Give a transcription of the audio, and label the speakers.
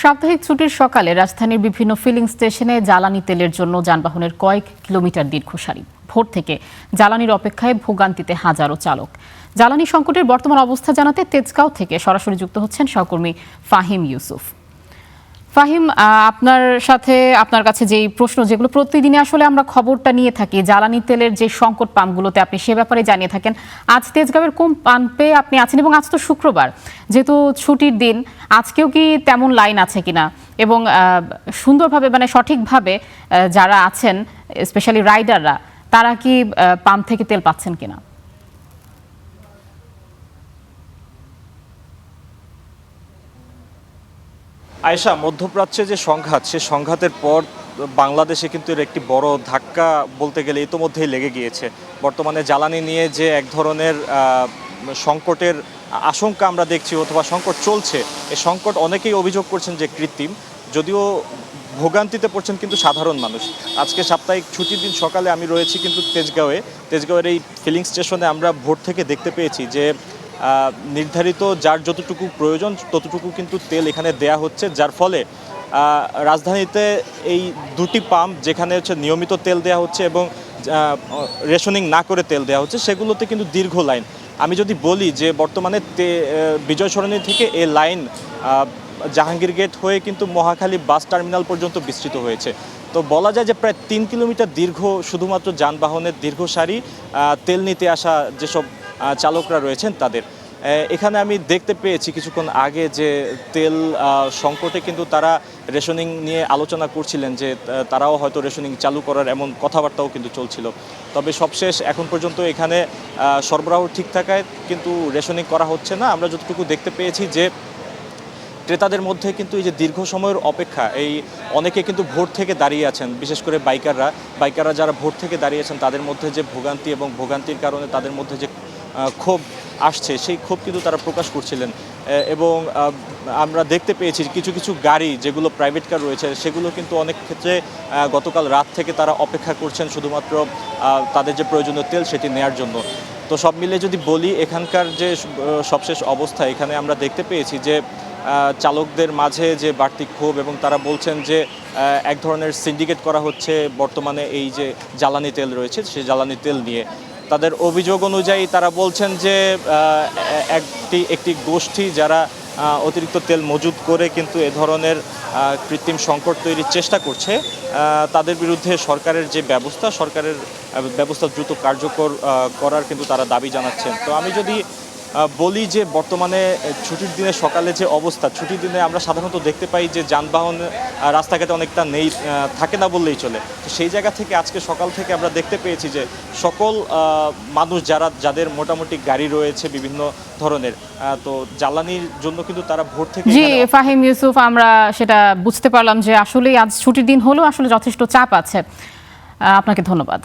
Speaker 1: সাপ্তাহিক ছুটির সকালে রাজধানীর বিভিন্ন ফিলিং স্টেশনে জ্বালানি তেলের জন্য যানবাহনের কয়েক কিলোমিটার দীর্ঘ সারি। ভোর থেকে জ্বালানির অপেক্ষায় ভোগান্তিতে হাজারো চালক। জ্বালানি সংকটের বর্তমান অবস্থা জানাতে তেজগাঁও থেকে সরাসরি যুক্ত হচ্ছেন সহকর্মী ফাহিম ইউসুফ। ফাহিম, আপনার কাছে যেই প্রশ্ন, যেগুলো প্রতিদিনে আসলে আমরা খবরটা নিয়ে থাকি, জ্বালানি তেলের যে সংকট পাম্পগুলোতে আপনি সে ব্যাপারে জানিয়ে থাকেন। আজ তেজগাঁওয়ের কোন পাম্পে আপনি আছেন এবং আজ তো শুক্রবার, যেহেতু ছুটির দিন, আজকেও কি তেমন লাইন আছে কিনা এবং সুন্দরভাবে সঠিকভাবে যারা আছেন স্পেশালি রাইডাররা তারা কি পাম্প থেকে তেল পাচ্ছেন কিনা?
Speaker 2: আয়েশা, মধ্যপ্রাচ্যে যে সংঘাত, সে সংঘাতের পর বাংলাদেশে কিন্তু এর একটি বড় ধাক্কা বলতে গেলে ইতোমধ্যেই লেগে গিয়েছে। বর্তমানে জ্বালানি নিয়ে যে এক ধরনের সংকটের আশঙ্কা আমরা দেখছি অথবা সংকট চলছে, এই সংকট অনেকেই অভিযোগ করছেন যে কৃত্রিম, যদিও ভোগান্তিতে পড়ছেন কিন্তু সাধারণ মানুষ। আজকে সাপ্তাহিক ছুটির দিন সকালে আমি রয়েছি কিন্তু তেজগাঁওয়ের এই ফিলিং স্টেশনে আমরা ভোর থেকে দেখতে পেয়েছি যে নির্ধারিত যার যতটুকু প্রয়োজন ততটুকু কিন্তু তেল এখানে দেয়া হচ্ছে, যার ফলে রাজধানীতে এই দুটি পাম্প যেখানে নিয়মিত তেল দেওয়া হচ্ছে এবং রেশনিং না করে তেল দেওয়া হচ্ছে, সেগুলোতে কিন্তু দীর্ঘ লাইন। আমি যদি বলি যে বর্তমানে বিজয় সরণি থেকে এই লাইন জাহাঙ্গীর গেট হয়ে কিন্তু মহাখালী বাস টার্মিনাল পর্যন্ত বিস্তৃত হয়েছে। তো বলা যায় যে প্রায় 3 কিলোমিটার দীর্ঘ শুধুমাত্র যানবাহনের দীর্ঘ সারি, তেল নিতে আসা যেসব চালকরা রয়েছেন তাদের। এখানে আমি দেখতে পেয়েছি কিছুক্ষণ আগে যে তেল সংকটে কিন্তু তারা রেশনিং নিয়ে আলোচনা করছিলেন, যে তারাও হয়তো রেশনিং চালু করার এমন কথাবার্তাও কিন্তু চলছিল। তবে সবশেষ এখন পর্যন্ত এখানে সরবরাহ ঠিক থাকায় কিন্তু রেশনিং করা হচ্ছে না। আমরা যতটুকু দেখতে পেয়েছি যে ক্রেতাদের মধ্যে কিন্তু এই যে দীর্ঘ সময়ের অপেক্ষা, এই অনেকে কিন্তু ভোর থেকে দাঁড়িয়ে আছেন, বিশেষ করে বাইকাররা যারা ভোর থেকে দাঁড়িয়ে আছেন তাদের মধ্যে যে ভোগান্তি এবং ভোগান্তির কারণে তাদের মধ্যে যে ক্ষোভ আসছে, সেই ক্ষোভ কিন্তু তারা প্রকাশ করছিলেন। এবং আমরা দেখতে পেয়েছি কিছু কিছু গাড়ি যেগুলো প্রাইভেট কার রয়েছে, সেগুলো কিন্তু অনেক ক্ষেত্রে গতকাল রাত থেকে তারা অপেক্ষা করছেন শুধুমাত্র তাদের যে প্রয়োজনীয় তেল সেটি নেয়ার জন্য। তো সব মিলে যদি বলি, এখানকার যে সবশেষ অবস্থা, এখানে আমরা দেখতে পেয়েছি যে চালকদের মাঝে যে বাড়তি ক্ষোভ, এবং তারা বলছেন যে এক ধরনের সিন্ডিকেট করা হচ্ছে বর্তমানে এই যে জ্বালানি তেল রয়েছে সেই জ্বালানি তেল নিয়ে। তাদের অভিযোগ অনুযায়ী তারা বলছেন যে একটি গোষ্ঠী যারা অতিরিক্ত তেল মজুত করে কিন্তু এ ধরনের কৃত্রিম সংকট তৈরির চেষ্টা করছে, তাদের বিরুদ্ধে সরকারের ব্যবস্থা দ্রুত কার্যকর করার কিন্তু তারা দাবি জানাচ্ছেন। তো আমি যদি বলি যে বর্তমানে ছুটির দিনে সকালে যে অবস্থা, ছুটির দিনে আমরা সাধারণত দেখতে পাই যে যানবাহন রাস্তাঘাটে অনেকটা থাকে না বললেই চলে। তো সেই জায়গা থেকে আজকে সকাল থেকে আমরা দেখতে পেয়েছি যে সকল মানুষ যাদের মোটামুটি গাড়ি রয়েছে বিভিন্ন ধরনের, তো জ্বালানির জন্য কিন্তু তারা ভোর থেকে।
Speaker 1: জি ফাহিম ইউসুফ, আমরা সেটা বুঝতে পারলাম যে আসলে আজ ছুটির দিন হলেও আসলে যথেষ্ট চাপ আছে। আপনাকে ধন্যবাদ।